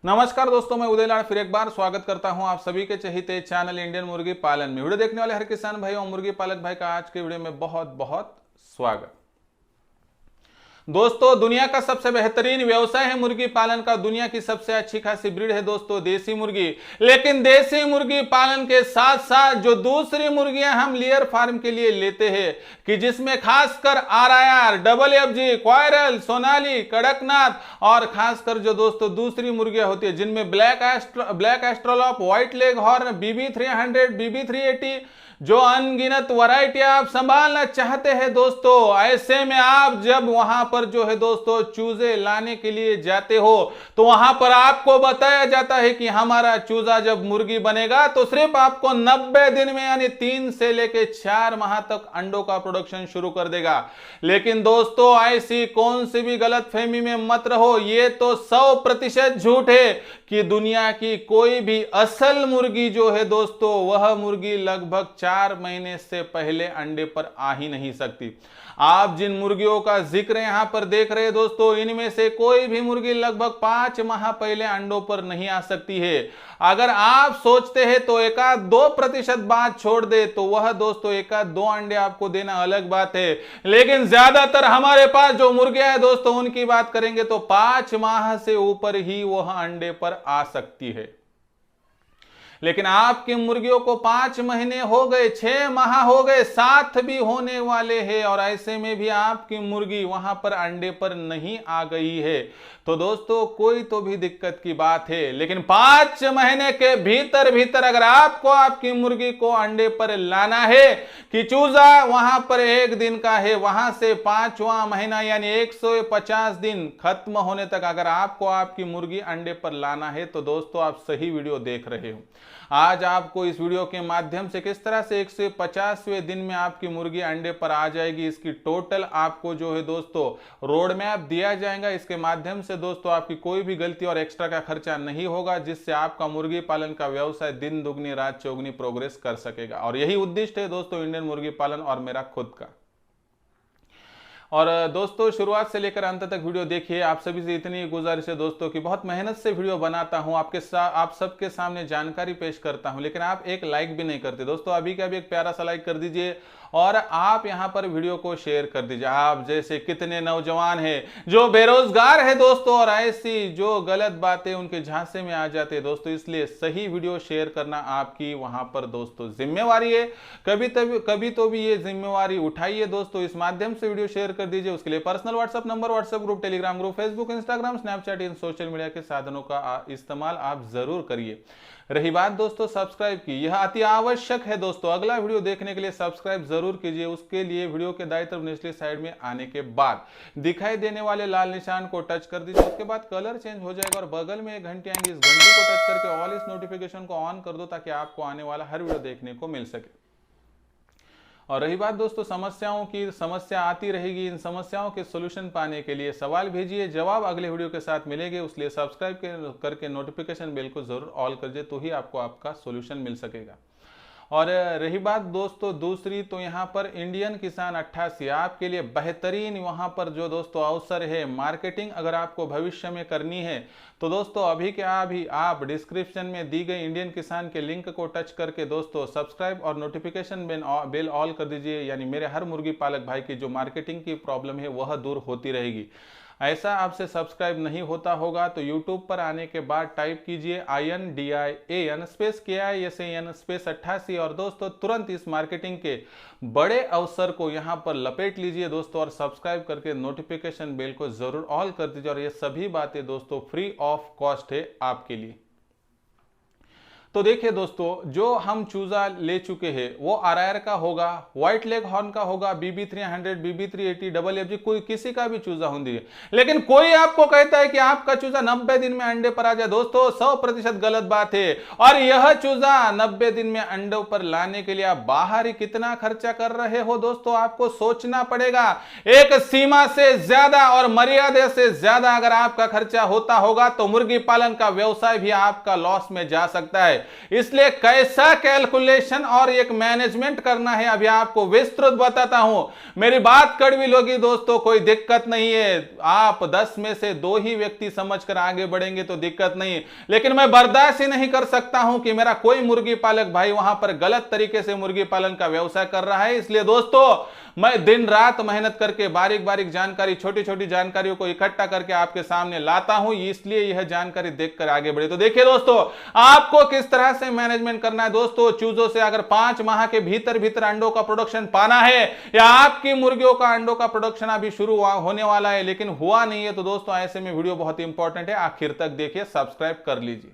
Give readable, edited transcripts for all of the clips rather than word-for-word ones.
नमस्कार दोस्तों, मैं उदय लाड़ फिर एक बार स्वागत करता हूं आप सभी के चहीते चैनल इंडियन मुर्गी पालन में। वीडियो देखने वाले हर किसान भाई और मुर्गी पालक भाई का आज के वीडियो में बहुत बहुत स्वागत। दोस्तों, दुनिया का सबसे बेहतरीन व्यवसाय है मुर्गी पालन का। दुनिया की सबसे अच्छी खासी ब्रीड है दोस्तों देसी मुर्गी। लेकिन देसी मुर्गी पालन के साथ साथ जो दूसरी मुर्गियां हम लेयर फार्म के लिए लेते हैं कि जिसमें खासकर RIR, WFG, क्वायरल, सोनाली, कड़कनाथ और खासकर जो दोस्तों दूसरी मुर्गियां होती है जिनमें black Australorp, white leghorn, BB300, BB380 जो अनगिनत वैरायटी आप संभालना चाहते हैं दोस्तों, ऐसे में आप जब वहां पर जो है दोस्तों चूजे लाने के लिए जाते हो तो वहां पर आपको बताया जाता है कि हमारा चूजा जब मुर्गी बनेगा तो सिर्फ आपको 90 दिन में यानी 3 से लेकर 4 माह तक अंडों का प्रोडक्शन शुरू कर देगा। लेकिन दोस्तों ऐसी कौन सी भी गलत फहमी में मत रहो, ये तो 100% झूठ है कि दुनिया की कोई भी असल मुर्गी जो है दोस्तों वह मुर्गी लगभग 4 महीने से पहले अंडे पर आ ही नहीं सकती। आप जिन मुर्गियों का जिक्र यहां पर देख रहे हैं दोस्तों, इनमें से कोई भी मुर्गी लगभग 5 माह पहले अंडों पर नहीं आ सकती है। अगर आप सोचते हैं तो 1-2% बात छोड़ दे तो वह दोस्तों 1-2 अंडे आपको देना अलग बात है। लेकिन ज्यादातर हमारे पास जो मुर्गियां हैं दोस्तों उनकी बात करेंगे तो 5 माह से ऊपर ही वह अंडे पर आ सकती है। लेकिन आपकी मुर्गियों को 5 महीने हो गए, 6 माह हो गए, 7 भी होने वाले हैं और ऐसे में भी आपकी मुर्गी वहां पर अंडे पर नहीं आ गई है तो दोस्तों कोई तो भी दिक्कत की बात है। लेकिन 5 महीने के भीतर अगर आपको आपकी मुर्गी को अंडे पर लाना है कि चूजा वहां पर 1 दिन का है, वहां से 5वां महीना यानी 150 दिन खत्म होने तक अगर आपको आपकी मुर्गी अंडे पर लाना है तो दोस्तों आप सही वीडियो देख रहे हो। आज आपको इस वीडियो के माध्यम से किस तरह से 150वें दिन में आपकी मुर्गी अंडे पर आ जाएगी, इसकी टोटल आपको जो है दोस्तों रोड मैप दिया जाएगा। इसके माध्यम से दोस्तों आपकी कोई भी गलती और एक्स्ट्रा का खर्चा नहीं होगा, जिससे आपका मुर्गी पालन का व्यवसाय दिन दुगनी रात चौगनी प्रोग्रेस कर सकेगा। और यही उद्देश्य है दोस्तों इंडियन मुर्गी पालन और मेरा खुद का। और दोस्तों शुरुआत से लेकर अंत तक वीडियो देखिए। आप सभी से इतनी गुजारिश है दोस्तों कि बहुत मेहनत से वीडियो बनाता हूं, आप सबके सामने जानकारी पेश करता हूं, लेकिन आप एक लाइक भी नहीं करते दोस्तों। अभी का भी एक प्यारा सा लाइक कर दीजिए और आप यहां पर वीडियो को शेयर कर दीजिए। आप जैसे कितने नौजवान हैं जो बेरोजगार है दोस्तों और ऐसी जो गलत बातें उनके झांसे में आ जाते हैं दोस्तों, इसलिए सही वीडियो शेयर करना आपकी वहां पर दोस्तों जिम्मेवारी है। कभी तो भी ये जिम्मेवारी उठाइए दोस्तों, इस माध्यम से वीडियो शेयर कर दीजिए। उसके लिए personal WhatsApp number, WhatsApp group, Telegram group, Facebook, Instagram, Snapchat इन सोशल मीडिया के साधनों का इस्तेमाल आप जरूर करिए। रही बात दोस्तों सब्सक्राइब की, यह अति आवश्यक है दोस्तों। अगला वीडियो देखने के लिए सब्सक्राइब जरूर कीजिए। उसके लिए वीडियो के दाईं तरफ निचली साइड में आने के बाद दिखाई देने वाले लाल निशान को टच कर दीजिए। उसके बाद कलर चेंज हो जाएगा और बगल में एक घंटी आएंगी, इस घंटी को टच करके ऑल इस नोटिफिकेशन को ऑन कर दो ताकि आपको आने वाला हर वीडियो देखने को मिल सके। और रही बात दोस्तों समस्याओं की, समस्या आती रहेगी, इन समस्याओं के सॉल्यूशन पाने के लिए सवाल भेजिए, जवाब अगले वीडियो के साथ मिलेंगे। उसलिए सब्सक्राइब करके नोटिफिकेशन बेल को जरूर ऑल कर दे तो ही आपको आपका सॉल्यूशन मिल सकेगा। और रही बात दोस्तों दूसरी, तो यहाँ पर इंडियन किसान 88 आपके लिए बेहतरीन वहाँ पर जो दोस्तों अवसर है। मार्केटिंग अगर आपको भविष्य में करनी है तो दोस्तों अभी के अभी आप डिस्क्रिप्शन में दी गई इंडियन किसान के लिंक को टच करके दोस्तों सब्सक्राइब और नोटिफिकेशन बेल ऑल कर दीजिए, यानी मेरे हर मुर्गी पालक भाई की जो मार्केटिंग की प्रॉब्लम है वह दूर होती रहेगी। ऐसा आपसे सब्सक्राइब नहीं होता होगा तो YouTube पर आने के बाद टाइप कीजिए INDIAN स्पेस KISAN स्पेस 88 और दोस्तों तुरंत इस मार्केटिंग के बड़े अवसर को यहां पर लपेट लीजिए दोस्तों और सब्सक्राइब करके नोटिफिकेशन बेल को जरूर ऑल कर दीजिए। और ये सभी बातें दोस्तों फ्री ऑफ कॉस्ट है आपके लिए। तो देखिए दोस्तों जो हम चूजा ले चुके हैं वो RIR का होगा, व्हाइट लेग हॉर्न का होगा, BB300, BB380, WFG, कोई किसी का भी चूजा होंगी। लेकिन कोई आपको कहता है कि आपका चूजा 90 दिन में अंडे पर आ जाए, दोस्तों 100% गलत बात है। और यह चूजा 90 दिन में अंडों पर लाने के लिए आप बाहर ही कितना खर्चा कर रहे हो दोस्तों, आपको सोचना पड़ेगा। एक सीमा से ज्यादा और मर्यादा से ज्यादा अगर आपका खर्चा होता होगा तो मुर्गी पालन का व्यवसाय भी आपका लॉस में जा सकता है। इसलिए कैसा कैलकुलेशन और एक मैनेजमेंट करना है अभी आपको विस्तृत बताता हूं। मेरी बात कड़वी लोगी दोस्तों, कोई दिक्कत नहीं है, आप 10 में से 2 ही व्यक्ति समझकर आगे बढ़ेंगे तो दिक्कत नहीं, लेकिन मैं बर्दाश्त ही नहीं कर सकता हूं कि मेरा कोई मुर्गी पालक भाई वहां पर गलत तरीके से मुर्गी पालन का व्यवसाय कर रहा है। इसलिए दोस्तों मैं दिन रात मेहनत करके बारीक बारीक जानकारी, छोटी छोटी जानकारियों को इकट्ठा करके आपके सामने लाता हूं, इसलिए यह जानकारी देखकर आगे बढ़े। तो देखिए दोस्तों, आपको किस तरह से मैनेजमेंट करना है। दोस्तों चूजों से अगर 5 माह के भीतर भीतर अंडों का प्रोडक्शन पाना है, या आपकी मुर्गियों का अंडों का प्रोडक्शन अभी शुरू होने वाला है लेकिन हुआ नहीं है, तो दोस्तों ऐसे में वीडियो बहुत इंपॉर्टेंट है, आखिर तक देखिए, सब्सक्राइब कर लीजिए।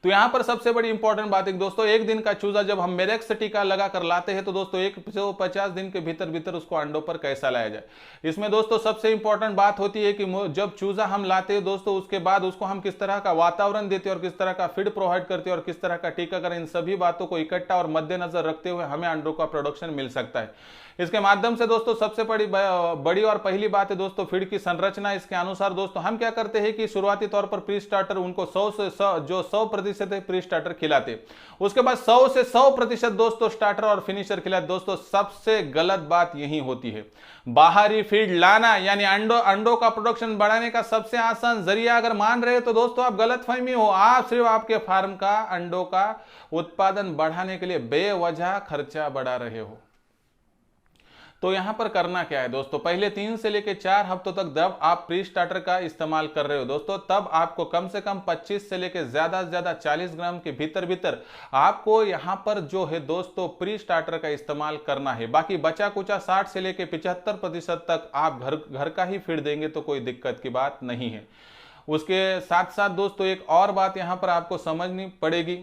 तो यहां पर सबसे बड़ी इंपॉर्टेंट बात है दोस्तों, एक दिन का चूजा जब हम मेरेक्स टीका लगाकर लाते हैं तो दोस्तों 150 दिन के भीतर भीतर उसको अंडों पर कैसा लाया जाए। इसमें दोस्तों सबसे इंपॉर्टेंट बात होती है कि जब चूजा हम लाते हैं दोस्तों, उसके बाद उसको हम किस तरह का वातावरण देते हैं और किस तरह का फीड प्रोवाइड करते हैं और किस तरह का टीकाकरण, इन सभी बातों को इकट्ठा और मद्देनजर रखते हुए हमें अंडों का प्रोडक्शन मिल सकता है। इसके माध्यम से दोस्तों सबसे बड़ी और पहली बात है दोस्तों फीड की संरचना। इसके अनुसार दोस्तों हम क्या करते हैं कि शुरुआती तौर पर प्री स्टार्टर उनको 100% प्री स्टार्टर खिलाते, उसके बाद 100 से 100% दोस्तों स्टार्टर और फिनिशर खिलाते। दोस्तों सबसे गलत बात यही होती है, बाहरी फीड लाना यानी अंडों का प्रोडक्शन बढ़ाने का सबसे आसान जरिया अगर मान रहे हो तो दोस्तों आप गलतफहमी हो, आप सिर्फ आपके फार्म का अंडों का उत्पादन बढ़ाने के लिए बेवजह खर्चा बढ़ा रहे हो। तो यहां पर करना क्या है दोस्तों, पहले 3 से लेकर 4 हफ्तों तक जब आप प्री स्टार्टर का इस्तेमाल कर रहे हो दोस्तों, तब आपको कम से कम 25 से लेकर ज्यादा से ज्यादा 40 ग्राम के भीतर भीतर आपको यहां पर जो है दोस्तों प्री स्टार्टर का इस्तेमाल करना है। बाकी बचा कुचा 60 से लेकर 75% तक आप घर का ही फीड देंगे तो कोई दिक्कत की बात नहीं है। उसके साथ साथ दोस्तों एक और बात यहां पर आपको समझनी पड़ेगी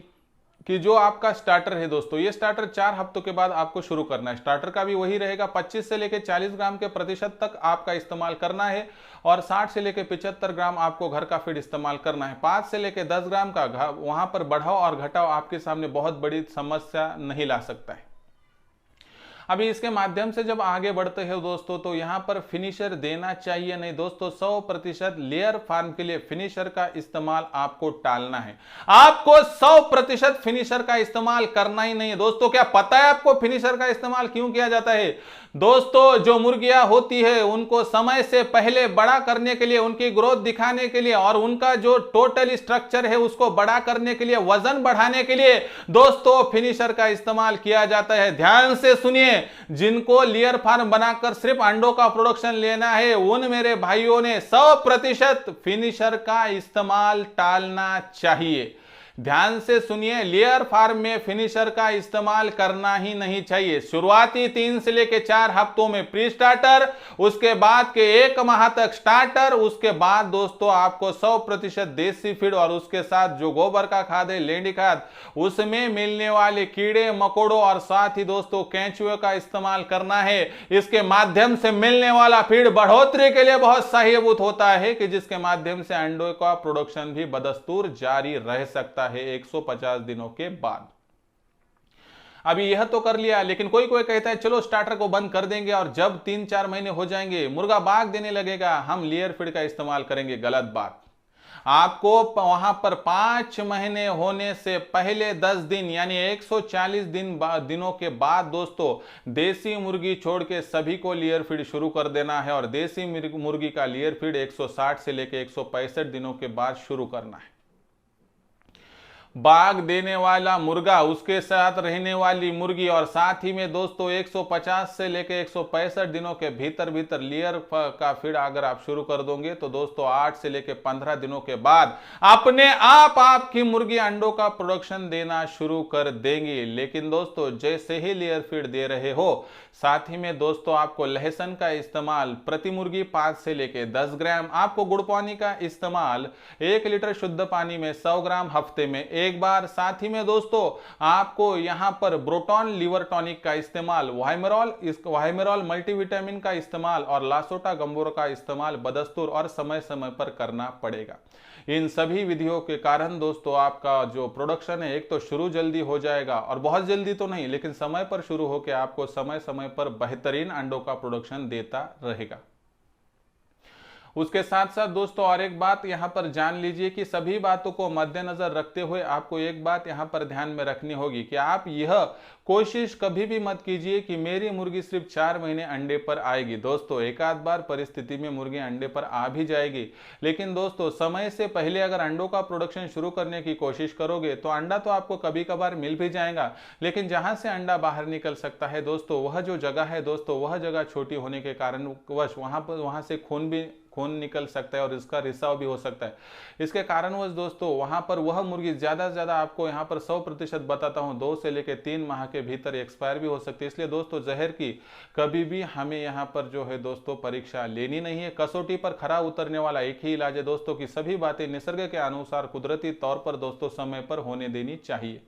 कि जो आपका स्टार्टर है दोस्तों, ये स्टार्टर 4 हफ्तों के बाद आपको शुरू करना है। स्टार्टर का भी वही रहेगा, 25 से लेकर 40 ग्राम के प्रतिशत तक आपका इस्तेमाल करना है और 60 से लेकर 75 ग्राम आपको घर का फीड इस्तेमाल करना है। 5 से लेकर 10 ग्राम का वहां पर बढ़ाओ और घटाओ आपके सामने बहुत बड़ी समस्या नहीं ला सकता है। अभी इसके माध्यम से जब आगे बढ़ते हैं दोस्तों, तो यहां पर फिनिशर देना चाहिए नहीं दोस्तों। 100% लेयर फार्म के लिए फिनिशर का इस्तेमाल आपको टालना है। आपको 100% फिनिशर का इस्तेमाल करना ही नहीं है दोस्तों। क्या पता है आपको फिनिशर का इस्तेमाल क्यों किया जाता है दोस्तों? जो मुर्गियां होती है उनको समय से पहले बड़ा करने के लिए, उनकी ग्रोथ दिखाने के लिए और उनका जो टोटल स्ट्रक्चर है उसको बड़ा करने के लिए, वजन बढ़ाने के लिए दोस्तों फिनिशर का इस्तेमाल किया जाता है। ध्यान से सुनिए, जिनको लेयर फार्म बनाकर सिर्फ अंडों का प्रोडक्शन लेना है उन मेरे भाइयों ने 100% फिनिशर का इस्तेमाल टालना चाहिए। ध्यान से सुनिए, लेयर फार्म में फिनिशर का इस्तेमाल करना ही नहीं चाहिए। शुरुआती 3 से लेकर 4 हफ्तों में प्री स्टार्टर, उसके बाद के 1 माह तक स्टार्टर, उसके बाद दोस्तों आपको 100% देसी फीड और उसके साथ जो गोबर का खाद है, लेंडी खाद, उसमें मिलने वाले कीड़े मकोड़ों और साथ ही दोस्तों केंचुए का इस्तेमाल करना है। इसके माध्यम से मिलने वाला फीड बढ़ोतरी के लिए बहुत सहायभूत होता है कि जिसके माध्यम से अंडों का प्रोडक्शन भी बदस्तूर जारी रह सकता है 150 दिनों के बाद। अभी यह तो कर लिया, लेकिन कोई कोई कहता है चलो स्टार्टर को बंद कर देंगे और जब 3-4 महीने हो जाएंगे मुर्गा बाग देने लगेगा हम लेयर फीड का इस्तेमाल करेंगे। गलत बात। आपको वहां पर 5 महीने होने से पहले 10 दिन यानी 140 दिनों के बाद दोस्तों देसी मुर्गी छोड़ के सभी को लेयर फीड शुरू कर देना है और देसी मुर्गी का लेयर फीड 160 से लेकर 165 दिनों के बाद शुरू करना है। बाग देने वाला मुर्गा, उसके साथ रहने वाली मुर्गी और साथ ही में दोस्तों 150 से लेकर 165 दिनों के भीतर भीतर लेयर का फीड अगर आप शुरू कर दोगे तो दोस्तों 8 से लेकर 15 दिनों के बाद अपने आप आपकी मुर्गी अंडों का प्रोडक्शन देना शुरू कर देंगी। लेकिन दोस्तों जैसे ही लेयर फीड दे रहे हो, साथ ही में दोस्तों आपको लहसुन का इस्तेमाल प्रति मुर्गी 5 से लेकर 10 ग्राम, आपको गुड़ पानी का इस्तेमाल 1 लीटर शुद्ध पानी में 100 ग्राम हफ्ते में एक बार, साथ ही में दोस्तों आपको यहां पर ब्रोटॉन लीवर टॉनिक का इस्तेमाल, वाइमेरॉल मल्टीविटामिन का इस्तेमाल और लासोटा गंबोरा का इस्तेमाल बदस्तूर और समय समय पर करना पड़ेगा। इन सभी विधियों के कारण दोस्तों आपका जो प्रोडक्शन है एक तो शुरू जल्दी हो जाएगा और बहुत जल्दी तो नहीं लेकिन समय पर शुरू होकर आपको समय समय पर बेहतरीन अंडों का प्रोडक्शन देता रहेगा। उसके साथ साथ दोस्तों और एक बात यहां पर जान लीजिए कि सभी बातों को मद्देनजर रखते हुए आपको एक बात यहां पर ध्यान में रखनी होगी कि आप यह कोशिश कभी भी मत कीजिए कि मेरी मुर्गी सिर्फ 4 महीने अंडे पर आएगी। दोस्तों एक आध बार परिस्थिति में मुर्गी अंडे पर आ भी जाएगी, लेकिन दोस्तों समय से पहले अगर अंडों का प्रोडक्शन शुरू करने की कोशिश करोगे तो अंडा तो आपको कभी कभार मिल भी जाएगा, लेकिन जहां से अंडा बाहर निकल सकता है दोस्तों वह जो जगह है दोस्तों वह जगह छोटी होने के कारणवश वहां से खून निकल सकता है और इसका रिसाव भी हो सकता है। इसके कारणवश दोस्तों वहां पर वह मुर्गी ज्यादा से ज्यादा आपको यहां पर 100% बताता हूं 2 से लेकर 3 माह के भीतर एक्सपायर भी हो सकती है। इसलिए दोस्तों जहर की कभी भी हमें यहां पर जो है दोस्तों परीक्षा लेनी नहीं है। कसौटी पर खरा उतरने वाला एक ही इलाज है दोस्तों की सभी बातें निसर्ग के अनुसार कुदरती तौर पर दोस्तों समय पर होने देनी चाहिए।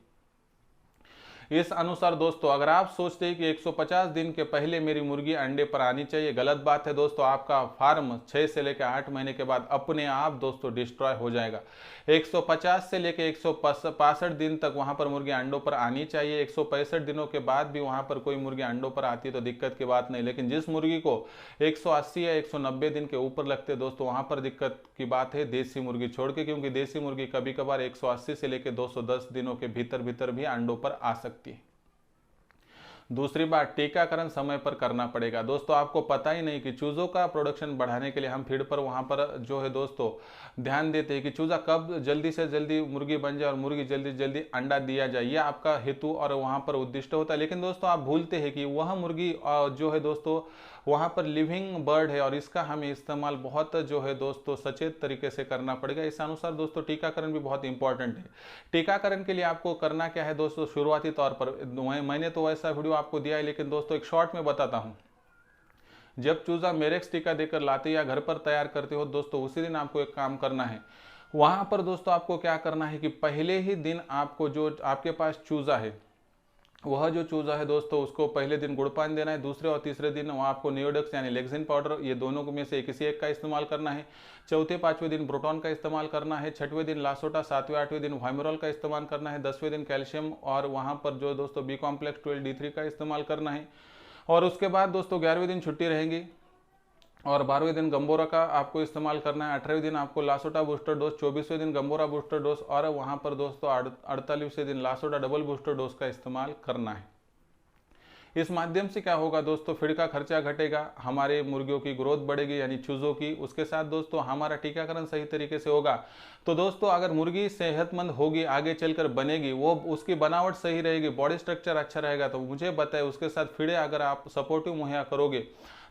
इस अनुसार दोस्तों अगर आप सोचते हैं कि 150 दिन के पहले मेरी मुर्गी अंडे पर आनी चाहिए, गलत बात है दोस्तों। आपका फार्म 6 से लेकर 8 महीने के बाद अपने आप दोस्तों डिस्ट्रॉय हो जाएगा। 150 से लेकर 165 दिन तक वहां पर मुर्गी अंडों पर आनी चाहिए। 165 दिनों के बाद भी वहां पर कोई मुर्गी अंडों पर आती है तो दिक्कत की बात नहीं, लेकिन जिस मुर्गी को 180 या 190 दिन के ऊपर लगते दोस्तों वहां पर दिक्कत की बात है देसी मुर्गी छोड़ के, क्योंकि देसी मुर्गी कभी कभार 180 से लेकर 210 दिनों के भीतर भी अंडों पर आ सकती है। दूसरी बात, टीकाकरण समय पर करना पड़ेगा। दोस्तों आपको पता ही नहीं कि चूजों का प्रोडक्शन बढ़ाने के लिए हम फीड पर वहां पर जो है दोस्तों ध्यान देते हैं कि चूजा कब जल्दी से जल्दी मुर्गी बन जाए और मुर्गी जल्दी जल्दी अंडा दिया जाए, यह आपका हेतु और वहां पर उद्दिष्ट होता है। लेकिन दोस्तों आप भूलते हैं कि वह मुर्गी जो है दोस्तों वहां पर लिविंग बर्ड है और इसका हमें इस्तेमाल बहुत जो है दोस्तों सचेत तरीके से करना पड़ेगा। इस अनुसार दोस्तों टीकाकरण भी बहुत इंपॉर्टेंट है। टीकाकरण के लिए आपको करना क्या है दोस्तों, शुरुआती तौर पर मैंने तो वैसा वीडियो आपको दिया है, लेकिन दोस्तों एक शॉर्ट में बताता हूं। जब चूजा मेरेक्स टीका देकर लाते या घर पर तैयार करते हो दोस्तों उसी दिन आपको एक काम करना है। वहां पर दोस्तों आपको क्या करना है कि पहले ही दिन आपको जो आपके पास चूजा है वह जो चूजा है दोस्तों उसको पहले दिन गुड़ पानी देना है। दूसरे और तीसरे दिन वहाँ आपको नियोडेक्स यानी लेक्सिन पाउडर ये दोनों में से किसी एक का इस्तेमाल करना है। चौथे पांचवें दिन प्रोटॉन का इस्तेमाल करना है। छठवें दिन लासोटा, सातवें आठवें दिन वाइमरॉल का इस्तेमाल करना है। 10वें दिन कैल्शियम और वहाँ पर जो दोस्तों बी कॉम्प्लेक्स 12D3 का इस्तेमाल करना है। और उसके बाद दोस्तों 11वें दिन छुट्टी रहेंगी और 12वें दिन गंबोरा का आपको इस्तेमाल करना है। 18वें दिन आपको लासोटा बूस्टर डोज, 24वें दिन गंबोरा बूस्टर डोज और वहां पर दोस्तों 48वें दिन लासोटा डबल बूस्टर डोज का इस्तेमाल करना है। इस माध्यम से क्या होगा दोस्तों, फीड का खर्चा घटेगा, हमारे मुर्गियों की ग्रोथ बढ़ेगी यानी चूजों की। उसके साथ दोस्तों हमारा टीकाकरण सही तरीके से होगा तो दोस्तों अगर मुर्गी सेहतमंद होगी, आगे चलकर बनेगी, वो उसकी बनावट सही रहेगी, बॉडी स्ट्रक्चर अच्छा रहेगा, तो मुझे बताए उसके साथ फीडे अगर आप सपोर्टिव मुहैया करोगे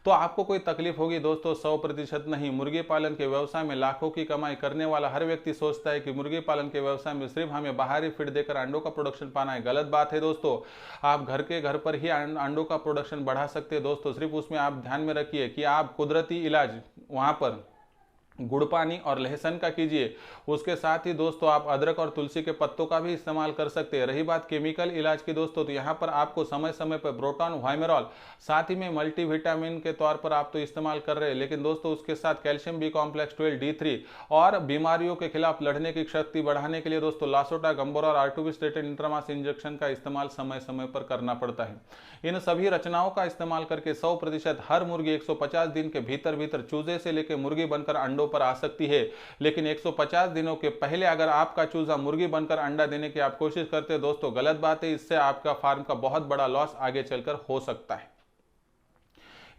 तो आपको कोई तकलीफ होगी दोस्तों 100% नहीं। मुर्गी पालन के व्यवसाय में लाखों की कमाई करने वाला हर व्यक्ति सोचता है कि मुर्गी पालन के व्यवसाय में सिर्फ हमें बाहरी फीड देकर अंडों का प्रोडक्शन पाना है। गलत बात है दोस्तों। आप घर पर ही अंडों का प्रोडक्शन बढ़ा सकते हैं दोस्तों। सिर्फ उसमें आप ध्यान में रखिए कि आप कुदरती इलाज वहां पर गुड़ पानी और लहसुन का कीजिए। उसके साथ ही दोस्तों आप अदरक और तुलसी के पत्तों का भी इस्तेमाल कर सकते हैं। रही बात केमिकल इलाज की दोस्तों, तो यहाँ पर आपको समय समय पर प्रोटॉन, वाइमेरॉल, साथ ही में मल्टीविटामिन के तौर पर आप तो इस्तेमाल कर रहे हैं, लेकिन दोस्तों उसके साथ कैल्शियम बी कॉम्प्लेक्स 12D3 और बीमारियों के खिलाफ लड़ने की शक्ति बढ़ाने के लिए दोस्तों लासोटा, गंबोरा और आर्टोबिस्टेटेड इंट्रामास इंजेक्शन का इस्तेमाल समय समय पर करना पड़ता है। इन सभी रचनाओं का इस्तेमाल करके 100% हर मुर्गी 150 दिन के भीतर चूजे से लेकर मुर्गी बनकर अंडों पर आ सकती है। लेकिन 150 दिनों के पहले अगर आपका चूजा मुर्गी बनकर अंडा देने की आप कोशिश करते हैं दोस्तों, गलत बात है। इससे आपका फार्म का बहुत बड़ा लॉस आगे चलकर हो सकता है।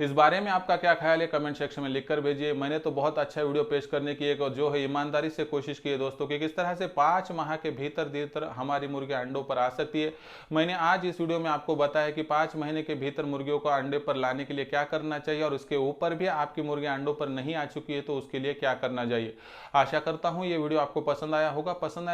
इस बारे में आपका क्या ख्याल है कमेंट सेक्शन में लिखकर भेजिए। मैंने तो बहुत अच्छा वीडियो पेश करने की एक जो है ईमानदारी से कोशिश की है दोस्तों कि किस तरह से 5 माह के भीतर हमारी मुर्गी अंडों पर आ सकती है। मैंने आज इस वीडियो में आपको बताया कि 5 महीने के भीतर मुर्गियों को अंडे पर लाने के लिए क्या करना चाहिए और उसके ऊपर भी आपकी मुर्गी अंडों पर नहीं आ चुकी है तो उसके लिए क्या करना चाहिए। आशा करता हूँ ये वीडियो आपको पसंद आया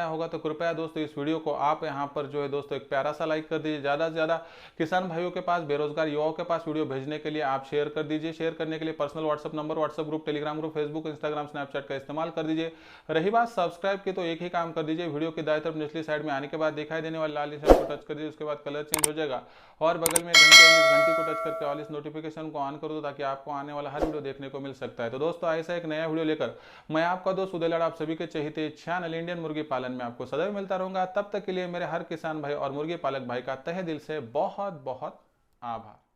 होगा तो कृपया दोस्तों इस वीडियो को आप यहाँ पर जो है दोस्तों एक प्यारा सा लाइक कर दीजिए। ज्यादा से ज्यादा किसान भाइयों के पास, बेरोजगार युवाओं के पास वीडियो भेजने के लिए आप शेयर कर दीजिए। शेयर करने के लिए personal WhatsApp number, WhatsApp group, Telegram group, Facebook, Instagram, Snapchat का इस्तेमाल कर दीजिए। रही बात सब्सक्राइब की तो एक ही काम कर दीजिए, वीडियो की दाईं तरफ निचली साइड में आने के बाद दिखाई देने वाले लाल निशान को टच कर दीजिए। उसके बाद कलर चेंज हो जाएगा और बगल में घंटी को टच करके ऑल इस नोटिफिकेशन को ऑन कर दो ताकि आपको आने वाला हर वीडियो देखने को मिल सकता है। तो दोस्तों ऐसा एक नया वीडियो लेकर मैं आपका दोस्त उदय लाड आप सभी के चहेते चैनल इंडियन मुर्गी पालन में आपको सदैव मिलता रहूंगा। तब तक के लिए मेरे हर किसान भाई और मुर्गी पालक भाई का तहे दिल से बहुत बहुत आभार।